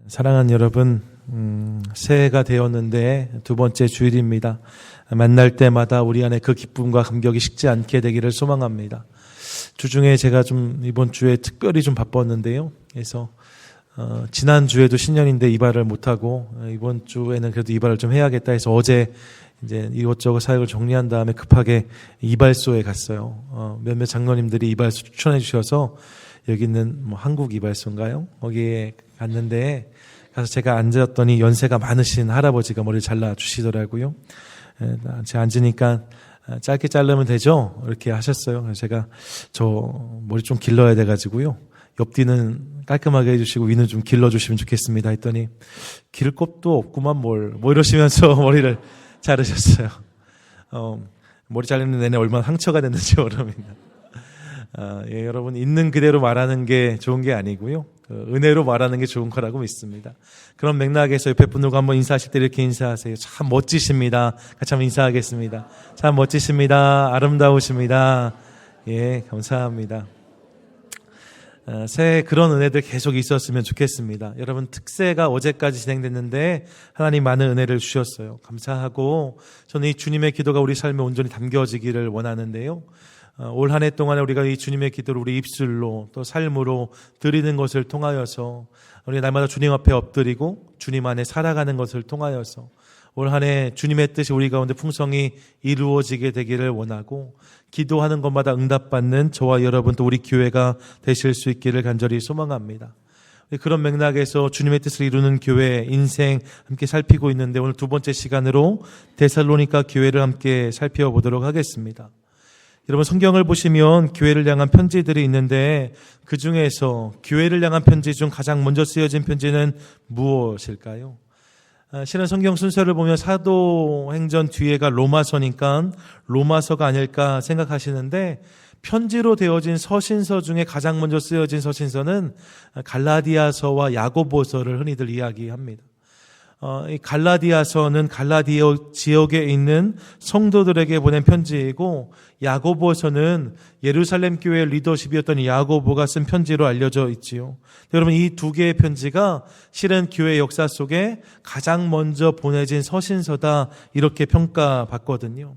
사랑하는 여러분, 새해가 되었는데 두 번째 주일입니다. 만날 때마다 우리 안에 그 기쁨과 감격이 식지 않게 되기를 소망합니다. 주중에 제가 좀 이번 주에 특별히 좀 바빴는데요. 그래서 지난 주에도 신년인데 이발을 못하고 이번 주에는 그래도 이발을 좀 해야겠다 해서 어제 이제 이것저것 사역을 정리한 다음에 급하게 이발소에 갔어요. 몇몇 장로님들이 이발소 추천해 주셔서 여기 있는 한국 이발소인가요? 거기에 갔는데 가서 제가 앉았더니 연세가 많으신 할아버지가 머리를 잘라주시더라고요. 제가 앉으니까 짧게 자르면 되죠? 이렇게 하셨어요. 그래서 제가 저 머리 좀 길러야 돼가지고요. 옆뒤는 깔끔하게 해주시고 위는 좀 길러주시면 좋겠습니다 했더니 기를 것도 없구만 뭐 이러시면서 머리를 자르셨어요. 머리 자르는 내내 얼마나 상처가 됐는지 모릅니다. 예, 여러분 있는 그대로 말하는 게 좋은 게 아니고요. 은혜로 말하는 게 좋은 거라고 믿습니다. 그런 맥락에서 옆에 분들과 한번 인사하실 때 이렇게 인사하세요. 참 멋지십니다. 같이 한번 인사하겠습니다. 참 멋지십니다. 아름다우십니다. 예, 감사합니다. 새해 그런 은혜들 계속 있었으면 좋겠습니다. 여러분 특세가 어제까지 진행됐는데 하나님 많은 은혜를 주셨어요. 감사하고 저는 이 주님의 기도가 우리 삶에 온전히 담겨지기를 원하는데요. 올 한 해 동안에 우리가 이 주님의 기도를 우리 입술로 또 삶으로 드리는 것을 통하여서 우리 날마다 주님 앞에 엎드리고 주님 안에 살아가는 것을 통하여서 올 한 해 주님의 뜻이 우리 가운데 풍성히 이루어지게 되기를 원하고 기도하는 것마다 응답받는 저와 여러분 또 우리 교회가 되실 수 있기를 간절히 소망합니다. 그런 맥락에서 주님의 뜻을 이루는 교회 인생 함께 살피고 있는데 오늘 두 번째 시간으로 데살로니가 교회를 함께 살펴보도록 하겠습니다. 여러분 성경을 보시면 교회를 향한 편지들이 있는데 그 중에서 교회를 향한 편지 중 가장 먼저 쓰여진 편지는 무엇일까요? 실은 성경 순서를 보면 사도행전 뒤에가 로마서니까 로마서가 아닐까 생각하시는데 편지로 되어진 서신서 중에 가장 먼저 쓰여진 서신서는 갈라디아서와 야고보서를 흔히들 이야기합니다. 이 갈라디아서는 갈라디아 지역에 있는 성도들에게 보낸 편지이고 야고보서는 예루살렘 교회의 리더십이었던 야고보가 쓴 편지로 알려져 있지요. 여러분 이 두 개의 편지가 실은 교회 역사 속에 가장 먼저 보내진 서신서다 이렇게 평가받거든요.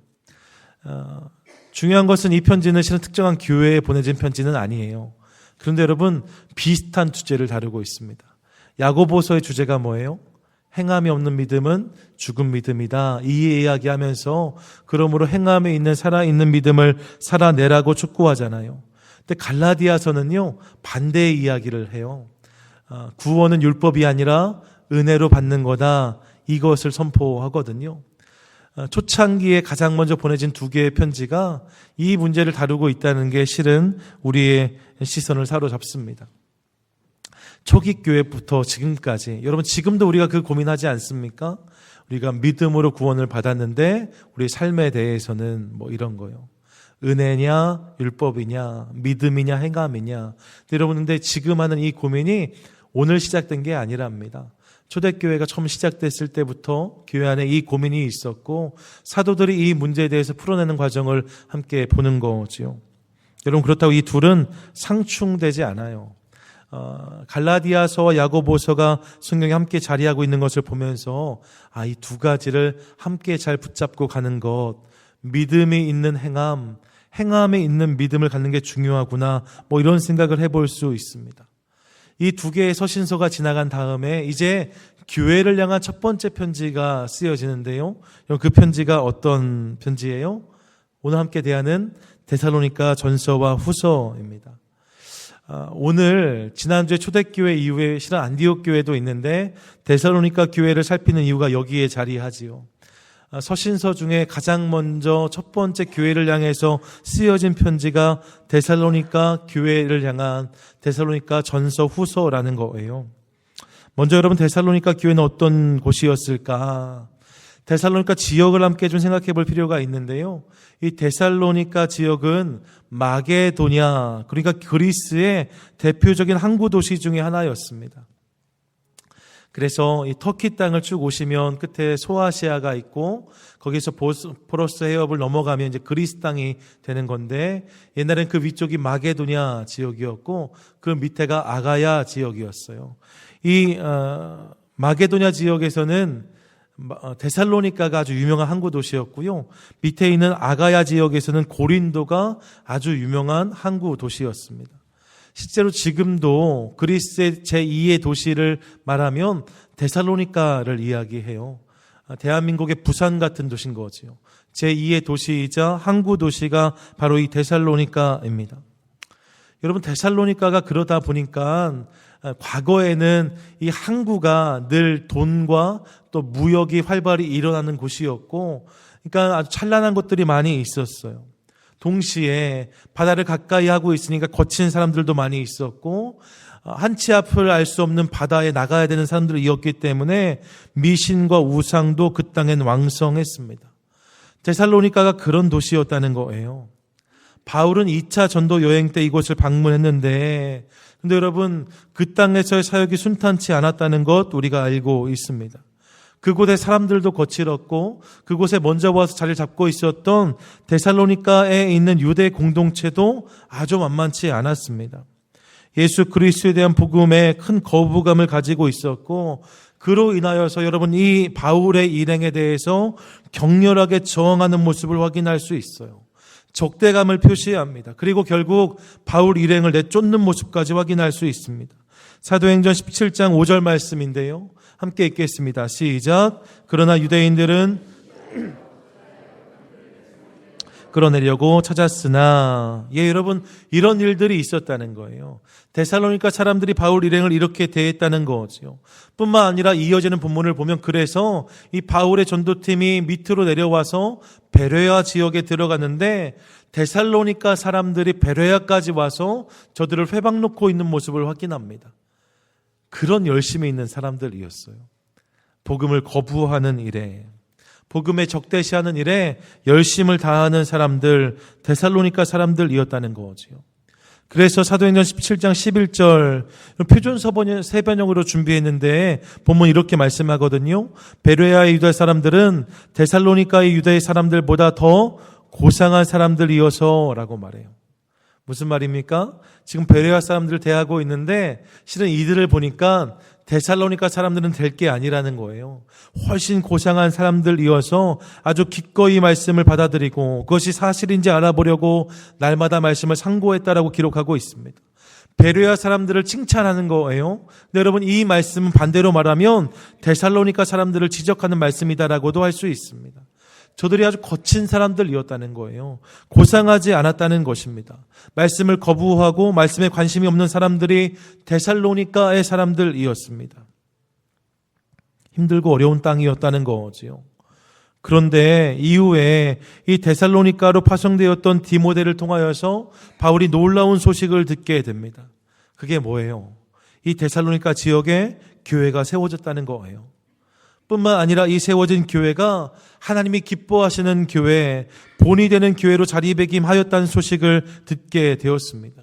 중요한 것은 이 편지는 실은 특정한 교회에 보내진 편지는 아니에요. 그런데 여러분 비슷한 주제를 다루고 있습니다. 야고보서의 주제가 뭐예요? 행함이 없는 믿음은 죽은 믿음이다. 이 이야기하면서 그러므로 행함에 있는 살아있는 믿음을 살아내라고 촉구하잖아요. 근데 갈라디아서는요 반대의 이야기를 해요. 구원은 율법이 아니라 은혜로 받는 거다. 이것을 선포하거든요. 초창기에 가장 먼저 보내진 두 개의 편지가 이 문제를 다루고 있다는 게 실은 우리의 시선을 사로잡습니다. 초기 교회부터 지금까지 여러분 지금도 우리가 그 고민하지 않습니까? 우리가 믿음으로 구원을 받았는데 우리 삶에 대해서는 이런 거요. 은혜냐 율법이냐 믿음이냐 행함이냐. 여러분 근데 지금 하는 이 고민이 오늘 시작된 게 아니랍니다. 초대교회가 처음 시작됐을 때부터 교회 안에 이 고민이 있었고 사도들이 이 문제에 대해서 풀어내는 과정을 함께 보는 거지요. 여러분 그렇다고 이 둘은 상충되지 않아요. 갈라디아서와 야고보서가 성경에 함께 자리하고 있는 것을 보면서 이 두 가지를 함께 잘 붙잡고 가는 것, 믿음이 있는 행함, 행함에 있는 믿음을 갖는 게 중요하구나 이런 생각을 해볼 수 있습니다. 이 두 개의 서신서가 지나간 다음에 이제 교회를 향한 첫 번째 편지가 쓰여지는데요. 그 편지가 어떤 편지예요? 오늘 함께 대하는 데살로니가 전서와 후서입니다. 오늘 지난주에 초대교회 이후에 실은 안디옥 교회도 있는데 데살로니가 교회를 살피는 이유가 여기에 자리하지요. 서신서 중에 가장 먼저 첫 번째 교회를 향해서 쓰여진 편지가 데살로니가 교회를 향한 데살로니가 전서 후서라는 거예요. 먼저 여러분 데살로니가 교회는 어떤 곳이었을까? 데살로니가 지역을 함께 좀 생각해 볼 필요가 있는데요. 이 데살로니가 지역은 마게도냐, 그러니까 그리스의 대표적인 항구 도시 중에 하나였습니다. 그래서 이 터키 땅을 쭉 오시면 끝에 소아시아가 있고 거기서 보스포러스 해협을 넘어가면 이제 그리스 땅이 되는 건데 옛날엔 그 위쪽이 마게도냐 지역이었고 그 밑에가 아가야 지역이었어요. 이 마게도냐 지역에서는 데살로니가가 아주 유명한 항구 도시였고요. 밑에 있는 아가야 지역에서는 고린도가 아주 유명한 항구 도시였습니다. 실제로 지금도 그리스의 제2의 도시를 말하면 데살로니가를 이야기해요. 대한민국의 부산 같은 도시인 거지요. 제2의 도시이자 항구 도시가 바로 이 데살로니가입니다. 여러분, 데살로니가가 그러다 보니까 과거에는 이 항구가 늘 돈과 또 무역이 활발히 일어나는 곳이었고, 그러니까 아주 찬란한 것들이 많이 있었어요. 동시에 바다를 가까이 하고 있으니까 거친 사람들도 많이 있었고, 한 치 앞을 알 수 없는 바다에 나가야 되는 사람들이었기 때문에 미신과 우상도 그 땅엔 왕성했습니다. 데살로니가가 그런 도시였다는 거예요. 바울은 2차 전도 여행 때 이곳을 방문했는데, 근데 여러분, 그 땅에서의 사역이 순탄치 않았다는 것 우리가 알고 있습니다. 그곳에 사람들도 거칠었고 그곳에 먼저 와서 자리를 잡고 있었던 데살로니가에 있는 유대 공동체도 아주 만만치 않았습니다. 예수 그리스도에 대한 복음에 큰 거부감을 가지고 있었고 그로 인하여서 여러분 이 바울의 일행에 대해서 격렬하게 저항하는 모습을 확인할 수 있어요. 적대감을 표시합니다. 그리고 결국 바울 일행을 내쫓는 모습까지 확인할 수 있습니다. 사도행전 17장 5절 말씀인데요. 함께 읽겠습니다. 시작. 그러나 유대인들은 끌어내려고 찾았으나, 여러분, 이런 일들이 있었다는 거예요. 데살로니가 사람들이 바울 일행을 이렇게 대했다는 거죠. 뿐만 아니라 이어지는 본문을 보면 그래서 이 바울의 전도팀이 밑으로 내려와서 베레아 지역에 들어갔는데 데살로니가 사람들이 베레아까지 와서 저들을 회방 놓고 있는 모습을 확인합니다. 그런 열심이 있는 사람들이었어요. 복음을 거부하는 일에, 복음에 적대시하는 일에 열심을 다하는 사람들, 데살로니가 사람들이었다는 거지요. 그래서 사도행전 17장 11절 표준서 세 번역으로 준비했는데 본문 이렇게 말씀하거든요. 베레아의 유다 사람들은 데살로니가의 유다의 사람들보다 더 고상한 사람들이어서 라고 말해요. 무슨 말입니까? 지금 베레아 사람들을 대하고 있는데 실은 이들을 보니까 데살로니가 사람들은 될 게 아니라는 거예요. 훨씬 고상한 사람들이어서 아주 기꺼이 말씀을 받아들이고 그것이 사실인지 알아보려고 날마다 말씀을 상고했다라고 기록하고 있습니다. 베레아 사람들을 칭찬하는 거예요. 근데 여러분 이 말씀은 반대로 말하면 데살로니가 사람들을 지적하는 말씀이다라고도 할 수 있습니다. 저들이 아주 거친 사람들이었다는 거예요. 고상하지 않았다는 것입니다. 말씀을 거부하고 말씀에 관심이 없는 사람들이 데살로니가의 사람들이었습니다. 힘들고 어려운 땅이었다는 거지요. 그런데 이후에 이 데살로니가로 파송되었던 디모데를 통하여서 바울이 놀라운 소식을 듣게 됩니다. 그게 뭐예요? 이 데살로니가 지역에 교회가 세워졌다는 거예요. 뿐만 아니라 이 세워진 교회가 하나님이 기뻐하시는 교회, 본이 되는 교회로 자리매김하였다는 소식을 듣게 되었습니다.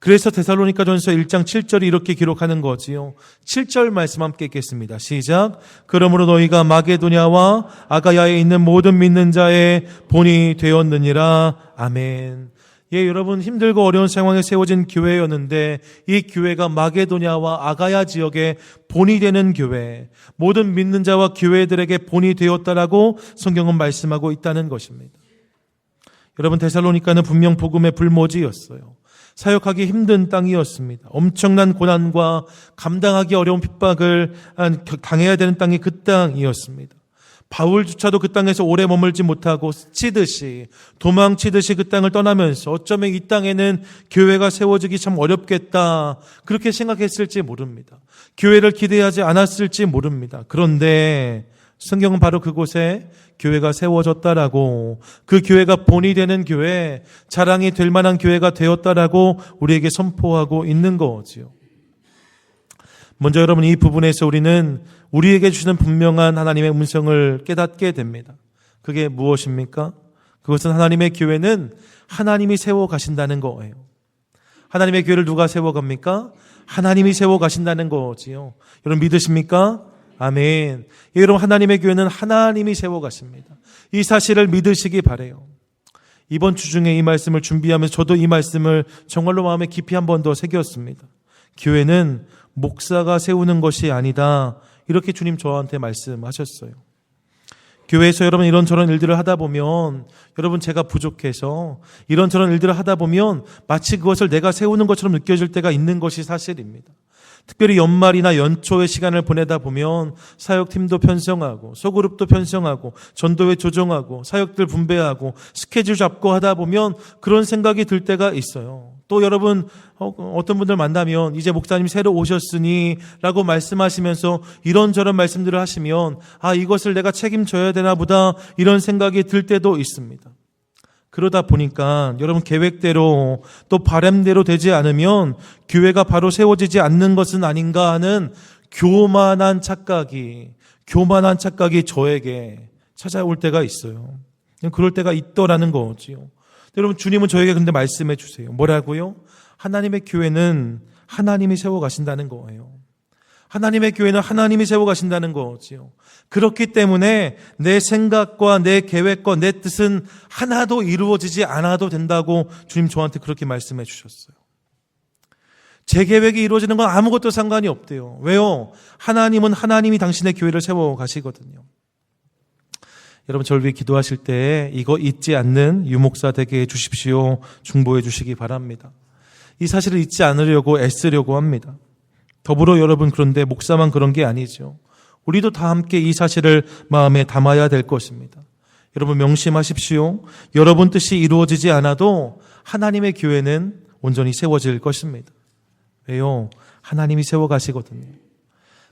그래서 데살로니가전서 1장 7절이 이렇게 기록하는 거지요. 7절 말씀 함께 읽겠습니다. 시작. 그러므로 너희가 마게도냐와 아가야에 있는 모든 믿는 자의 본이 되었느니라. 아멘. 여러분 힘들고 어려운 상황에 세워진 교회였는데 이 교회가 마게도냐와 아가야 지역의 본이 되는 교회, 모든 믿는 자와 교회들에게 본이 되었다라고 성경은 말씀하고 있다는 것입니다. 여러분 데살로니가는 분명 복음의 불모지였어요. 사역하기 힘든 땅이었습니다. 엄청난 고난과 감당하기 어려운 핍박을 당해야 되는 땅이 그 땅이었습니다. 바울조차도 그 땅에서 오래 머물지 못하고 스치듯이 도망치듯이 그 땅을 떠나면서 어쩌면 이 땅에는 교회가 세워지기 참 어렵겠다 그렇게 생각했을지 모릅니다. 교회를 기대하지 않았을지 모릅니다. 그런데 성경은 바로 그곳에 교회가 세워졌다라고, 그 교회가 본이 되는 교회, 자랑이 될 만한 교회가 되었다라고 우리에게 선포하고 있는 거지요. 먼저 여러분 이 부분에서 우리는 우리에게 주시는 분명한 하나님의 음성을 깨닫게 됩니다. 그게 무엇입니까? 그것은 하나님의 교회는 하나님이 세워 가신다는 거예요. 하나님의 교회를 누가 세워갑니까? 하나님이 세워 가신다는 거지요. 여러분 믿으십니까? 아멘. 여러분 하나님의 교회는 하나님이 세워 가십니다. 이 사실을 믿으시기 바라요. 이번 주 중에 이 말씀을 준비하면서 저도 이 말씀을 정말로 마음에 깊이 한 번 더 새겼습니다. 교회는 목사가 세우는 것이 아니다. 이렇게 주님 저한테 말씀하셨어요. 교회에서 여러분 이런저런 일들을 하다 보면 여러분 제가 부족해서 이런저런 일들을 하다 보면 마치 그것을 내가 세우는 것처럼 느껴질 때가 있는 것이 사실입니다. 특별히 연말이나 연초의 시간을 보내다 보면 사역팀도 편성하고 소그룹도 편성하고 전도회 조정하고 사역들 분배하고 스케줄 잡고 하다 보면 그런 생각이 들 때가 있어요. 또 여러분 어떤 분들 만나면 이제 목사님 새로 오셨으니 라고 말씀하시면서 이런저런 말씀들을 하시면 이것을 내가 책임져야 되나 보다 이런 생각이 들 때도 있습니다. 그러다 보니까 여러분 계획대로 또 바람대로 되지 않으면 교회가 바로 세워지지 않는 것은 아닌가 하는 교만한 착각이 저에게 찾아올 때가 있어요. 그럴 때가 있더라는 거지요. 여러분 주님은 저에게 근데 말씀해 주세요. 뭐라고요? 하나님의 교회는 하나님이 세워 가신다는 거예요. 하나님의 교회는 하나님이 세워 가신다는 거지요. 그렇기 때문에 내 생각과 내 계획과 내 뜻은 하나도 이루어지지 않아도 된다고 주님 저한테 그렇게 말씀해 주셨어요. 제 계획이 이루어지는 건 아무것도 상관이 없대요. 왜요? 하나님은 하나님이 당신의 교회를 세워 가시거든요. 여러분 저를 위해 기도하실 때 이거 잊지 않는 유목사 되게 해주십시오. 중보해 주시기 바랍니다. 이 사실을 잊지 않으려고 애쓰려고 합니다. 더불어 여러분 그런데 목사만 그런 게 아니죠. 우리도 다 함께 이 사실을 마음에 담아야 될 것입니다. 여러분 명심하십시오. 여러분 뜻이 이루어지지 않아도 하나님의 교회는 온전히 세워질 것입니다. 왜요? 하나님이 세워가시거든요.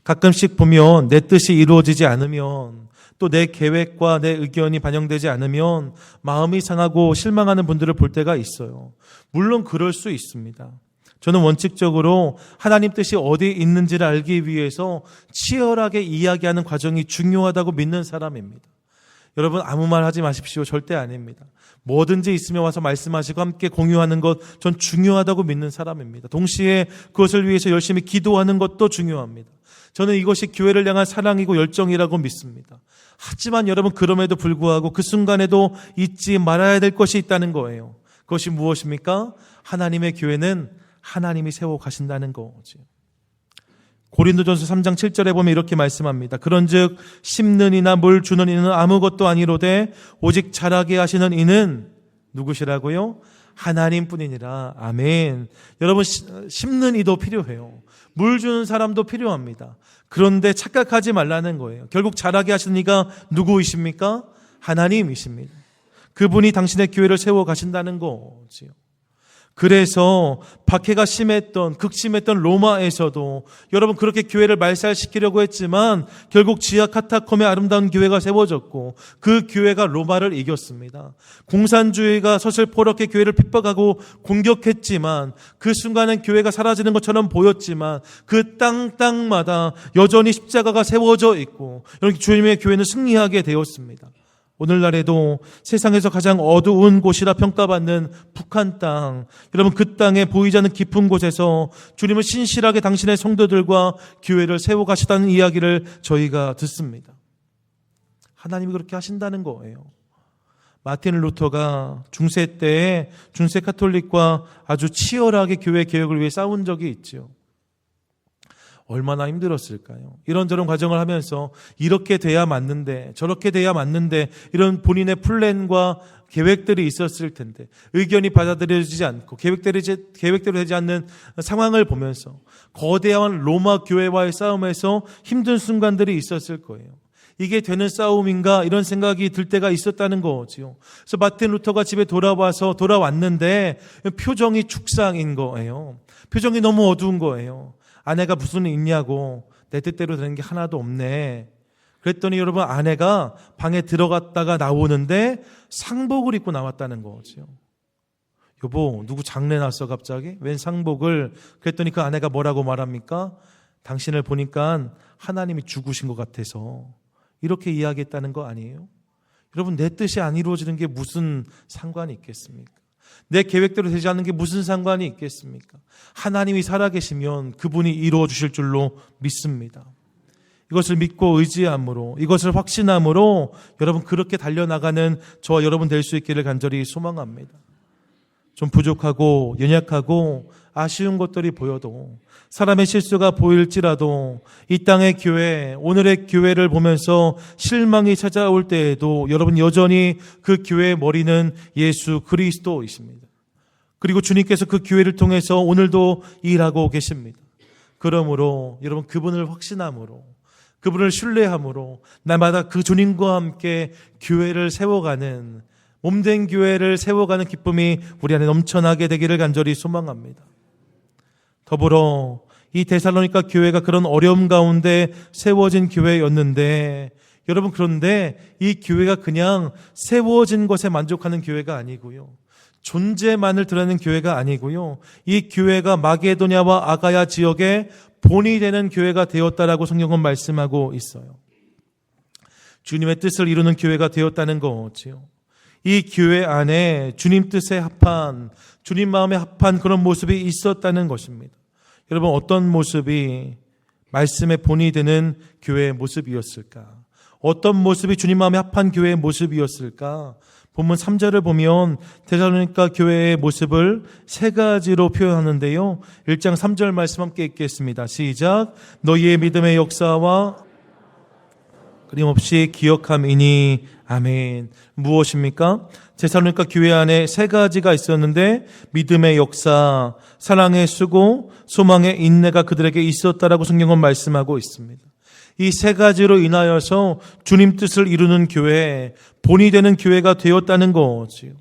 가끔씩 보면 내 뜻이 이루어지지 않으면 또 내 계획과 내 의견이 반영되지 않으면 마음이 상하고 실망하는 분들을 볼 때가 있어요. 물론 그럴 수 있습니다. 저는 원칙적으로 하나님 뜻이 어디에 있는지를 알기 위해서 치열하게 이야기하는 과정이 중요하다고 믿는 사람입니다. 여러분 아무 말 하지 마십시오. 절대 아닙니다. 뭐든지 있으면 와서 말씀하시고 함께 공유하는 것 전 중요하다고 믿는 사람입니다. 동시에 그것을 위해서 열심히 기도하는 것도 중요합니다. 저는 이것이 교회를 향한 사랑이고 열정이라고 믿습니다. 하지만 여러분 그럼에도 불구하고 그 순간에도 잊지 말아야 될 것이 있다는 거예요. 그것이 무엇입니까? 하나님의 교회는 하나님이 세워 가신다는 거죠. 고린도전서 3장 7절에 보면 이렇게 말씀합니다. 그런즉 심는 이나 물 주는 이는 아무것도 아니로되 오직 자라게 하시는 이는 누구시라고요? 하나님뿐이니라. 아멘. 여러분 심는 이도 필요해요. 물 주는 사람도 필요합니다. 그런데 착각하지 말라는 거예요. 결국 자라게 하시는 이가 누구이십니까? 하나님이십니다. 그분이 당신의 교회를 세워 가신다는 거지요. 그래서 박해가 극심했던 로마에서도 여러분 그렇게 교회를 말살시키려고 했지만 결국 지하 카타콤의 아름다운 교회가 세워졌고 그 교회가 로마를 이겼습니다. 공산주의가 서슬퍼렇게 교회를 핍박하고 공격했지만 그 순간엔 교회가 사라지는 것처럼 보였지만 그 땅마다 여전히 십자가가 세워져 있고 이렇게 주님의 교회는 승리하게 되었습니다. 오늘날에도 세상에서 가장 어두운 곳이라 평가받는 북한 땅, 여러분 그 땅에 보이지 않는 깊은 곳에서 주님은 신실하게 당신의 성도들과 교회를 세워가시다는 이야기를 저희가 듣습니다. 하나님이 그렇게 하신다는 거예요. 마틴 루터가 중세 때에 중세 카톨릭과 아주 치열하게 교회 개혁을 위해 싸운 적이 있죠. 얼마나 힘들었을까요? 이런저런 과정을 하면서 이렇게 돼야 맞는데 저렇게 돼야 맞는데 이런 본인의 플랜과 계획들이 있었을 텐데 의견이 받아들여지지 않고 계획대로 되지 않는 상황을 보면서 거대한 로마 교회와의 싸움에서 힘든 순간들이 있었을 거예요. 이게 되는 싸움인가 이런 생각이 들 때가 있었다는 거지요. 그래서 마틴 루터가 집에 돌아왔는데 표정이 죽상인 거예요. 표정이 너무 어두운 거예요. 아내가 무슨 일 있냐고 내 뜻대로 되는 게 하나도 없네. 그랬더니 여러분 아내가 방에 들어갔다가 나오는데 상복을 입고 나왔다는 거죠. 여보 누구 장례 났어 갑자기? 웬 상복을? 그랬더니 그 아내가 뭐라고 말합니까? 당신을 보니까 하나님이 죽으신 것 같아서 이렇게 이야기했다는 거 아니에요? 여러분 내 뜻이 안 이루어지는 게 무슨 상관이 있겠습니까? 내 계획대로 되지 않는 게 무슨 상관이 있겠습니까? 하나님이 살아계시면 그분이 이루어 주실 줄로 믿습니다. 이것을 믿고 의지함으로, 이것을 확신함으로 여러분 그렇게 달려나가는 저와 여러분 될 수 있기를 간절히 소망합니다. 좀 부족하고 연약하고 아쉬운 것들이 보여도, 사람의 실수가 보일지라도 이 땅의 교회, 오늘의 교회를 보면서 실망이 찾아올 때에도 여러분 여전히 그 교회의 머리는 예수 그리스도이십니다. 그리고 주님께서 그 교회를 통해서 오늘도 일하고 계십니다. 그러므로 여러분 그분을 확신함으로, 그분을 신뢰함으로 날마다 그 주님과 함께 교회를 세워가는, 몸된 교회를 세워가는 기쁨이 우리 안에 넘쳐나게 되기를 간절히 소망합니다. 더불어 이 데살로니가 교회가 그런 어려움 가운데 세워진 교회였는데, 여러분 그런데 이 교회가 그냥 세워진 것에 만족하는 교회가 아니고요, 존재만을 드러내는 교회가 아니고요, 이 교회가 마게도냐와 아가야 지역에 본이 되는 교회가 되었다라고 성경은 말씀하고 있어요. 주님의 뜻을 이루는 교회가 되었다는 거지요. 이 교회 안에 주님 뜻에 합한, 주님 마음에 합한 그런 모습이 있었다는 것입니다. 여러분 어떤 모습이 말씀의 본이 되는 교회의 모습이었을까? 어떤 모습이 주님 마음에 합한 교회의 모습이었을까? 본문 3절을 보면 데살로니가 교회의 모습을 세 가지로 표현하는데요. 1장 3절 말씀 함께 읽겠습니다. 시작. 너희의 믿음의 역사와 끊임없이 기억함이니. 아멘. 무엇입니까? 데살로니가 교회 안에 세 가지가 있었는데, 믿음의 역사, 사랑의 수고, 소망의 인내가 그들에게 있었다라고 성경은 말씀하고 있습니다. 이 세 가지로 인하여서 주님 뜻을 이루는 교회, 본이 되는 교회가 되었다는 거지요.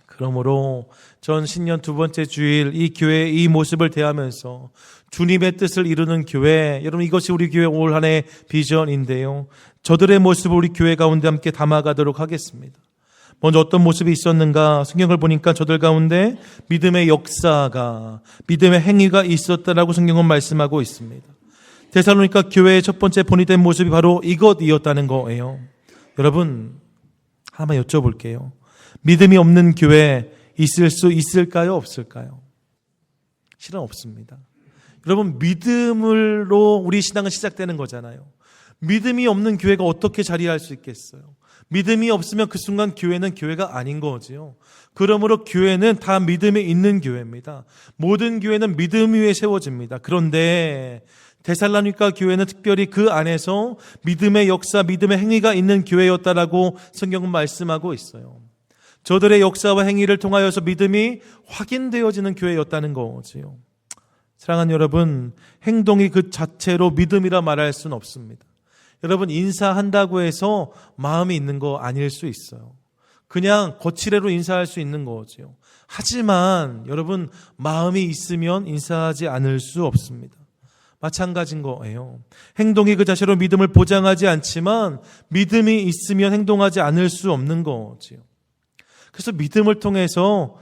그러므로 전 신년 두 번째 주일 이 교회의 이 모습을 대하면서 주님의 뜻을 이루는 교회, 여러분 이것이 우리 교회 올 한 해 비전인데요, 저들의 모습을 우리 교회 가운데 함께 담아가도록 하겠습니다. 먼저 어떤 모습이 있었는가? 성경을 보니까 저들 가운데 믿음의 역사가, 믿음의 행위가 있었다라고 성경은 말씀하고 있습니다. 데살로니가 교회의 첫 번째 본이 된 모습이 바로 이것이었다는 거예요. 여러분 하나만 여쭤볼게요. 믿음이 없는 교회 있을 수 있을까요? 없을까요? 실은 없습니다. 여러분 믿음으로 우리 신앙은 시작되는 거잖아요. 믿음이 없는 교회가 어떻게 자리할 수 있겠어요? 믿음이 없으면 그 순간 교회는 교회가 아닌 거지요. 그러므로 교회는 다 믿음이 있는 교회입니다. 모든 교회는 믿음 위에 세워집니다. 그런데 데살로니가 교회는 특별히 그 안에서 믿음의 역사, 믿음의 행위가 있는 교회였다라고 성경은 말씀하고 있어요. 저들의 역사와 행위를 통하여서 믿음이 확인되어지는 교회였다는 거지요. 사랑하는 여러분, 행동이 그 자체로 믿음이라 말할 수는 없습니다. 여러분 인사한다고 해서 마음이 있는 거 아닐 수 있어요. 그냥 거칠애로 인사할 수 있는 거죠. 하지만 여러분 마음이 있으면 인사하지 않을 수 없습니다. 마찬가지인 거예요. 행동이 그 자체로 믿음을 보장하지 않지만 믿음이 있으면 행동하지 않을 수 없는 거지요. 그래서 믿음을 통해서,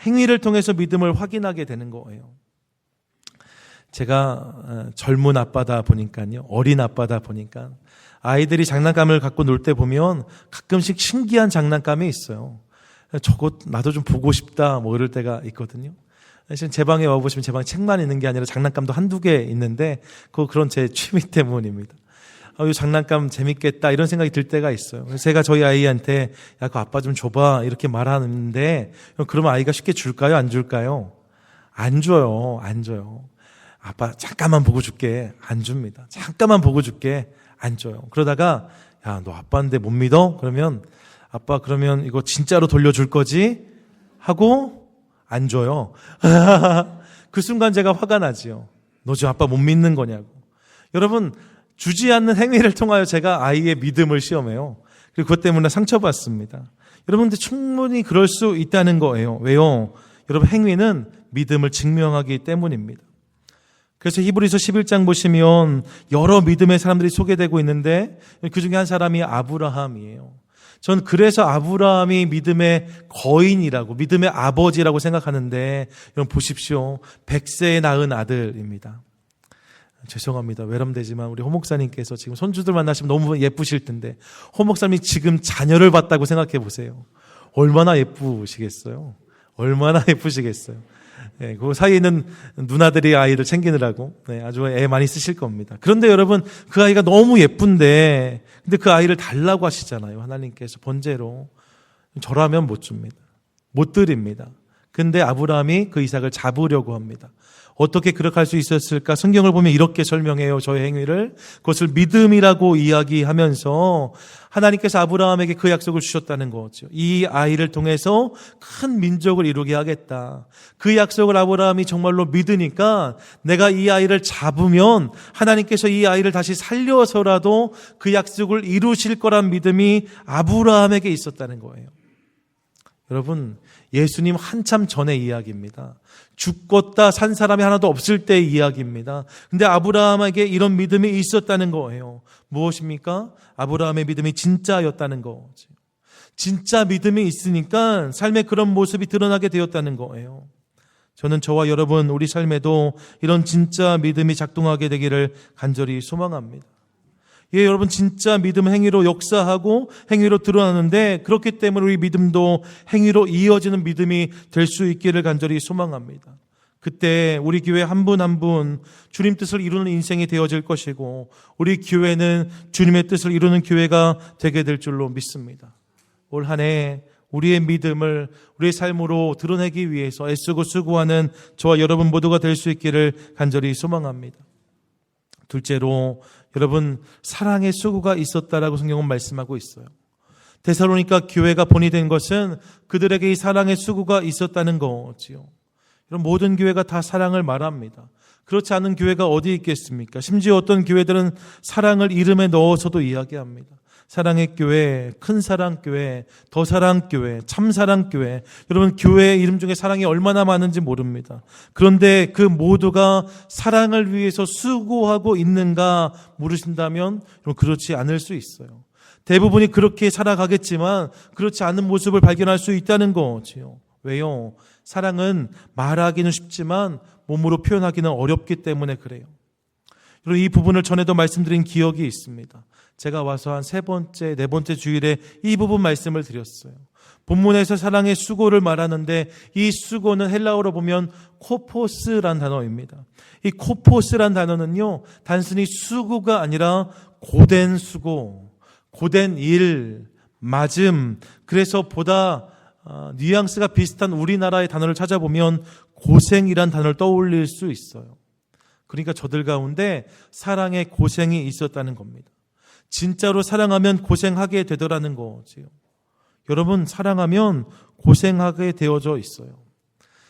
행위를 통해서 믿음을 확인하게 되는 거예요. 제가 젊은 아빠다 보니까요, 어린 아빠다 보니까 아이들이 장난감을 갖고 놀 때 보면 가끔씩 신기한 장난감이 있어요. 저것 나도 좀 보고 싶다 뭐 이럴 때가 있거든요. 사실 제 방에 와보시면 제 방에 책만 있는 게 아니라 장난감도 한두 개 있는데 그런 제 취미 때문입니다. 이 장난감 재밌겠다 이런 생각이 들 때가 있어요. 그래서 제가 저희 아이한테 야, 그거 아빠 좀 줘봐 이렇게 말하는데, 그러면 아이가 쉽게 줄까요? 안 줄까요? 안 줘요. 안 줘요. 아빠 잠깐만 보고 줄게. 안 줍니다. 잠깐만 보고 줄게. 안 줘요. 그러다가 야, 너 아빠인데 못 믿어? 그러면 아빠 그러면 이거 진짜로 돌려줄 거지? 하고 안 줘요. 그 순간 제가 화가 나지요. 너 지금 아빠 못 믿는 거냐고. 여러분 주지 않는 행위를 통하여 제가 아이의 믿음을 시험해요. 그리고 그것 때문에 상처받습니다. 여러분들 충분히 그럴 수 있다는 거예요. 왜요? 여러분 행위는 믿음을 증명하기 때문입니다. 그래서 히브리서 11장 보시면 여러 믿음의 사람들이 소개되고 있는데 그 중에 한 사람이 아브라함이에요. 전 그래서 아브라함이 믿음의 거인이라고, 믿음의 아버지라고 생각하는데, 여러분 보십시오. 100세에 낳은 아들입니다. 죄송합니다. 외람되지만 우리 호목사님께서 지금 손주들 만나시면 너무 예쁘실 텐데 호목사님이 지금 자녀를 봤다고 생각해 보세요. 얼마나 예쁘시겠어요? 얼마나 예쁘시겠어요. 네, 그 사이에 있는 누나들이 아이를 챙기느라고 아주 애 많이 쓰실 겁니다. 그런데 여러분, 그 아이가 너무 예쁜데 근데 그 아이를 달라고 하시잖아요. 하나님께서 번제로. 저라면 못 줍니다. 못 드립니다. 근데 아브라함이 그 이삭을 잡으려고 합니다. 어떻게 그렇게 할 수 있었을까? 성경을 보면 이렇게 설명해요. 저의 행위를. 그것을 믿음이라고 이야기하면서 하나님께서 아브라함에게 그 약속을 주셨다는 거죠. 이 아이를 통해서 큰 민족을 이루게 하겠다. 그 약속을 아브라함이 정말로 믿으니까 내가 이 아이를 잡으면 하나님께서 이 아이를 다시 살려서라도 그 약속을 이루실 거란 믿음이 아브라함에게 있었다는 거예요. 여러분, 예수님 한참 전의 이야기입니다. 죽었다 산 사람이 하나도 없을 때의 이야기입니다. 근데 아브라함에게 이런 믿음이 있었다는 거예요. 무엇입니까? 아브라함의 믿음이 진짜였다는 거죠. 진짜 믿음이 있으니까 삶에 그런 모습이 드러나게 되었다는 거예요. 저는 저와 여러분 우리 삶에도 이런 진짜 믿음이 작동하게 되기를 간절히 소망합니다. 예, 여러분, 진짜 믿음은 행위로 역사하고 행위로 드러나는데 그렇기 때문에 우리 믿음도 행위로 이어지는 믿음이 될 수 있기를 간절히 소망합니다. 그때 우리 교회 한 분 한 분 주님 뜻을 이루는 인생이 되어질 것이고 우리 교회는 주님의 뜻을 이루는 교회가 되게 될 줄로 믿습니다. 올 한 해 우리의 믿음을 우리의 삶으로 드러내기 위해서 애쓰고 수고하는 저와 여러분 모두가 될 수 있기를 간절히 소망합니다. 둘째로 여러분, 사랑의 수고가 있었다라고 성경은 말씀하고 있어요. 데살로니가 교회가 본이 된 것은 그들에게 이 사랑의 수고가 있었다는 거지요. 여러분, 모든 교회가 다 사랑을 말합니다. 그렇지 않은 교회가 어디 있겠습니까? 심지어 어떤 교회들은 사랑을 이름에 넣어서도 이야기합니다. 사랑의 교회, 큰 사랑 교회, 더 사랑 교회, 참 사랑 교회. 여러분, 교회 이름 중에 사랑이 얼마나 많은지 모릅니다. 그런데 그 모두가 사랑을 위해서 수고하고 있는가 물으신다면 그렇지 않을 수 있어요. 대부분이 그렇게 살아가겠지만 그렇지 않은 모습을 발견할 수 있다는 거지요. 왜요? 사랑은 말하기는 쉽지만 몸으로 표현하기는 어렵기 때문에 그래요. 그리고 이 부분을 전에도 말씀드린 기억이 있습니다. 제가 와서 한 세 번째, 네 번째 주일에 이 부분 말씀을 드렸어요. 본문에서 사랑의 수고를 말하는데 이 수고는 헬라어로 보면 코포스란 단어입니다. 이 코포스란 단어는요, 단순히 수고가 아니라 고된 수고, 고된 일, 맞음, 그래서 보다 뉘앙스가 비슷한 우리나라의 단어를 찾아보면 고생이란 단어를 떠올릴 수 있어요. 그러니까 저들 가운데 사랑의 고생이 있었다는 겁니다. 진짜로 사랑하면 고생하게 되더라는 거지요. 여러분, 사랑하면 고생하게 되어져 있어요.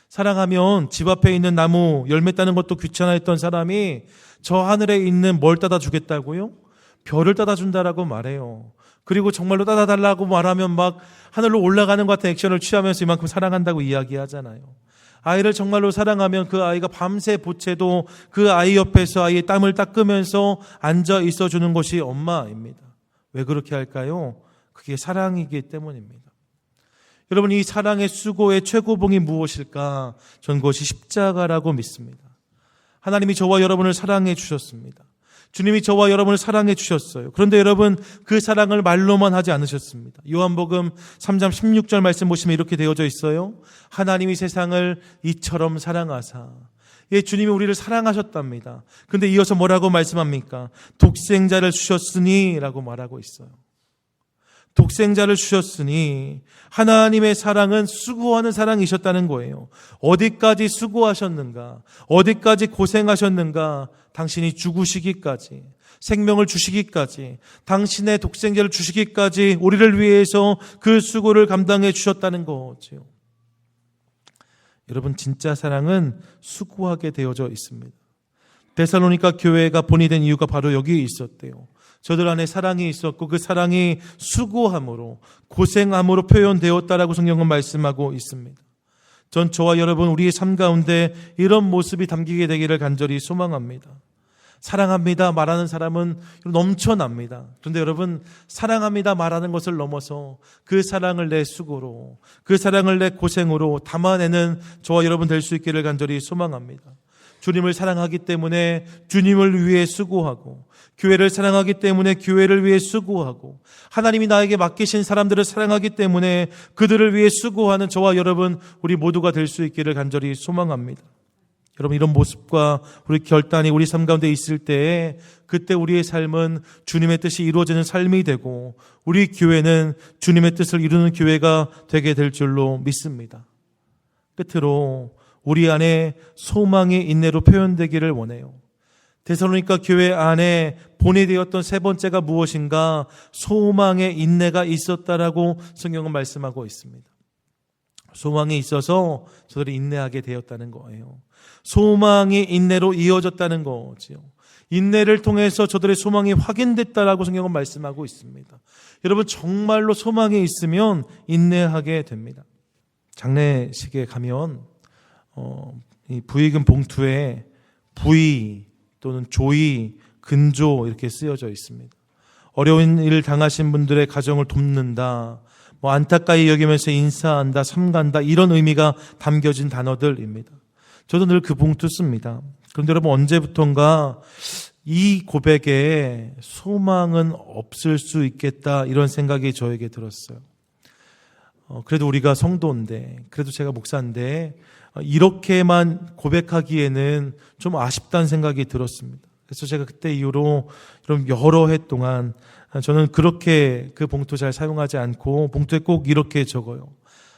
사랑하면 집 앞에 있는 나무 열매 따는 것도 귀찮아했던 사람이 저 하늘에 있는 뭘 따다 주겠다고요? 별을 따다 준다라고 말해요. 그리고 정말로 따다 달라고 말하면 막 하늘로 올라가는 것 같은 액션을 취하면서 이만큼 사랑한다고 이야기하잖아요. 아이를 정말로 사랑하면 그 아이가 밤새 보채도 그 아이 옆에서 아이의 땀을 닦으면서 앉아 있어주는 것이 엄마입니다. 왜 그렇게 할까요? 그게 사랑이기 때문입니다. 여러분, 이 사랑의 수고의 최고봉이 무엇일까? 전 그것이 십자가라고 믿습니다. 하나님이 저와 여러분을 사랑해 주셨습니다. 주님이 저와 여러분을 사랑해 주셨어요. 그런데 여러분, 그 사랑을 말로만 하지 않으셨습니다. 요한복음 3장 16절 말씀 보시면 이렇게 되어져 있어요. 하나님이 세상을 이처럼 사랑하사. 예, 주님이 우리를 사랑하셨답니다. 근데 이어서 뭐라고 말씀합니까? 독생자를 주셨으니 라고 말하고 있어요. 독생자를 주셨으니 하나님의 사랑은 수고하는 사랑이셨다는 거예요. 어디까지 수고하셨는가? 어디까지 고생하셨는가? 당신이 죽으시기까지, 생명을 주시기까지, 당신의 독생자를 주시기까지 우리를 위해서 그 수고를 감당해 주셨다는 거죠. 여러분, 진짜 사랑은 수고하게 되어져 있습니다. 데살로니가 교회가 본이 된 이유가 바로 여기에 있었대요. 저들 안에 사랑이 있었고 그 사랑이 수고함으로, 고생함으로 표현되었다라고 성경은 말씀하고 있습니다. 전 저와 여러분 우리의 삶 가운데 이런 모습이 담기게 되기를 간절히 소망합니다. 사랑합니다 말하는 사람은 넘쳐납니다. 그런데 여러분, 사랑합니다 말하는 것을 넘어서 그 사랑을 내 수고로, 그 사랑을 내 고생으로 담아내는 저와 여러분 될 수 있기를 간절히 소망합니다. 주님을 사랑하기 때문에 주님을 위해 수고하고 교회를 사랑하기 때문에 교회를 위해 수고하고, 하나님이 나에게 맡기신 사람들을 사랑하기 때문에 그들을 위해 수고하는 저와 여러분, 우리 모두가 될 수 있기를 간절히 소망합니다. 여러분, 이런 모습과 우리 결단이 우리 삶 가운데 있을 때에 그때 우리의 삶은 주님의 뜻이 이루어지는 삶이 되고, 우리 교회는 주님의 뜻을 이루는 교회가 되게 될 줄로 믿습니다. 끝으로 우리 안에 소망의 인내로 표현되기를 원해요. 데살로니가 교회 안에 본이 되었던 세 번째가 무엇인가? 소망의 인내가 있었다라고 성경은 말씀하고 있습니다. 소망이 있어서 저들이 인내하게 되었다는 거예요. 소망이 인내로 이어졌다는 거지요. 인내를 통해서 저들의 소망이 확인됐다라고 성경은 말씀하고 있습니다. 여러분, 정말로 소망이 있으면 인내하게 됩니다. 장례식에 가면 이 부의금 봉투에 부의 또는 조의, 근조 이렇게 쓰여져 있습니다. 어려운 일을 당하신 분들의 가정을 돕는다, 안타까이 여기면서 인사한다, 삼간다, 이런 의미가 담겨진 단어들입니다. 저도 늘 그 봉투 씁니다. 그런데 여러분, 언제부턴가 이 고백에 소망은 없을 수 있겠다, 이런 생각이 저에게 들었어요. 그래도 우리가 성도인데, 그래도 제가 목사인데 이렇게만 고백하기에는 좀 아쉽다는 생각이 들었습니다. 그래서 제가 그때 이후로 여러 해 동안 저는 그렇게 그 봉투 잘 사용하지 않고 봉투에 꼭 이렇게 적어요.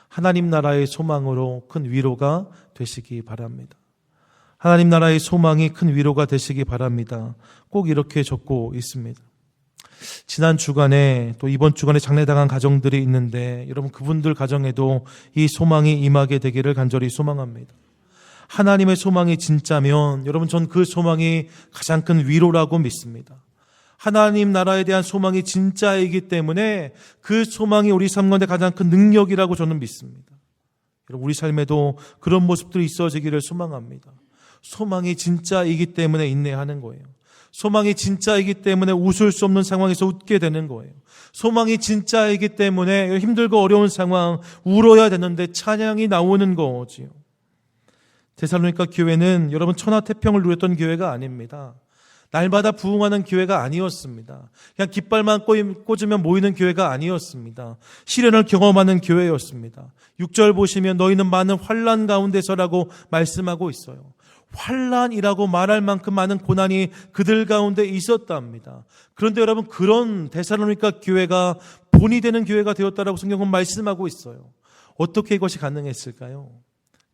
하나님 나라의 소망으로 큰 위로가 되시기 바랍니다. 하나님 나라의 소망이 큰 위로가 되시기 바랍니다. 꼭 이렇게 적고 있습니다. 지난 주간에 또 이번 주간에 장례당한 가정들이 있는데, 여러분, 그분들 가정에도 이 소망이 임하게 되기를 간절히 소망합니다. 하나님의 소망이 진짜면 여러분, 전 그 소망이 가장 큰 위로라고 믿습니다. 하나님 나라에 대한 소망이 진짜이기 때문에 그 소망이 우리 삶 가운데 가장 큰 능력이라고 저는 믿습니다. 여러분, 우리 삶에도 그런 모습들이 있어지기를 소망합니다. 소망이 진짜이기 때문에 인내하는 거예요. 소망이 진짜이기 때문에 웃을 수 없는 상황에서 웃게 되는 거예요. 소망이 진짜이기 때문에 힘들고 어려운 상황 울어야 되는데 찬양이 나오는 거지요. 데살로니가 교회는 여러분, 천하태평을 누렸던 교회가 아닙니다. 날마다 부흥하는 교회가 아니었습니다. 그냥 깃발만 꽂으면 모이는 교회가 아니었습니다. 시련을 경험하는 교회였습니다. 6절 보시면 너희는 많은 환난 가운데서라고 말씀하고 있어요. 환난이라고 말할 만큼 많은 고난이 그들 가운데 있었답니다. 그런데 여러분, 그런 데살로니가 교회가 본이 되는 교회가 되었다라고 성경은 말씀하고 있어요. 어떻게 이것이 가능했을까요?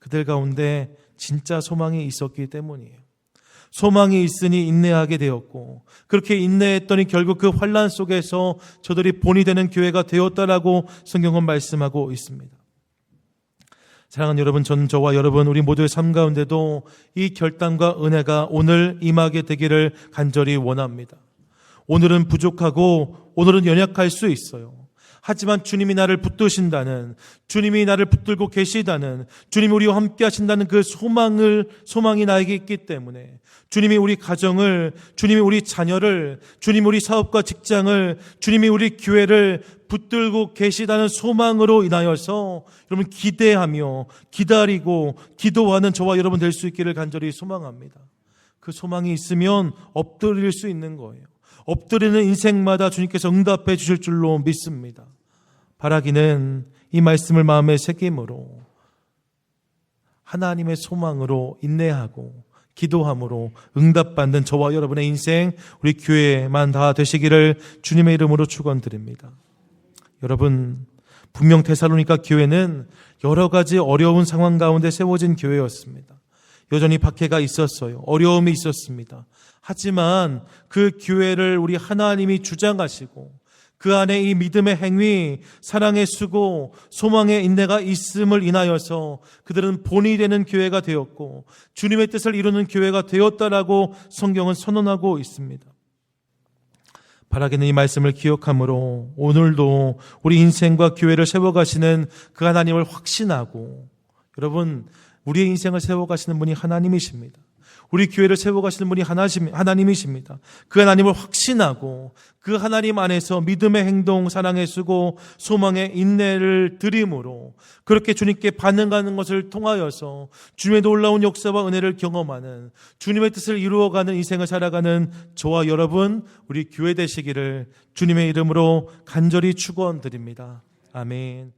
그들 가운데 진짜 소망이 있었기 때문이에요. 소망이 있으니 인내하게 되었고, 그렇게 인내했더니 결국 그 환난 속에서 저들이 본이 되는 교회가 되었다라고 성경은 말씀하고 있습니다. 사랑하는 여러분, 저와 여러분, 우리 모두의 삶 가운데도 이 결단과 은혜가 오늘 임하게 되기를 간절히 원합니다. 오늘은 부족하고 오늘은 연약할 수 있어요. 하지만 주님이 나를 붙드신다는, 주님이 나를 붙들고 계시다는, 주님이 우리와 함께 하신다는 그 소망이 나에게 있기 때문에 주님이 우리 가정을, 주님이 우리 자녀를, 주님이 우리 사업과 직장을, 주님이 우리 교회를 붙들고 계시다는 소망으로 인하여서 여러분, 기대하며 기다리고 기도하는 저와 여러분 될 수 있기를 간절히 소망합니다. 그 소망이 있으면 엎드릴 수 있는 거예요. 엎드리는 인생마다 주님께서 응답해 주실 줄로 믿습니다. 바라기는 이 말씀을 마음에 새김으로 하나님의 소망으로 인내하고 기도함으로 응답받는 저와 여러분의 인생, 우리 교회만 다 되시기를 주님의 이름으로 축원드립니다. 여러분, 분명 데살로니가 교회는 여러 가지 어려운 상황 가운데 세워진 교회였습니다. 여전히 박해가 있었어요. 어려움이 있었습니다. 하지만 그 교회를 우리 하나님이 주장하시고 그 안에 이 믿음의 행위, 사랑의 수고, 소망의 인내가 있음을 인하여서 그들은 본이 되는 교회가 되었고 주님의 뜻을 이루는 교회가 되었다라고 성경은 선언하고 있습니다. 바라기는 이 말씀을 기억함으로 오늘도 우리 인생과 교회를 세워가시는 그 하나님을 확신하고, 여러분, 우리의 인생을 세워가시는 분이 하나님이십니다. 우리 교회를 세워가시는 분이 하나님이십니다. 그 하나님을 확신하고 그 하나님 안에서 믿음의 행동, 사랑의 수고, 소망의 인내를 드림으로 그렇게 주님께 반응하는 것을 통하여서 주님의 놀라운 역사와 은혜를 경험하는, 주님의 뜻을 이루어가는 인생을 살아가는 저와 여러분, 우리 교회 되시기를 주님의 이름으로 간절히 축원드립니다. 아멘.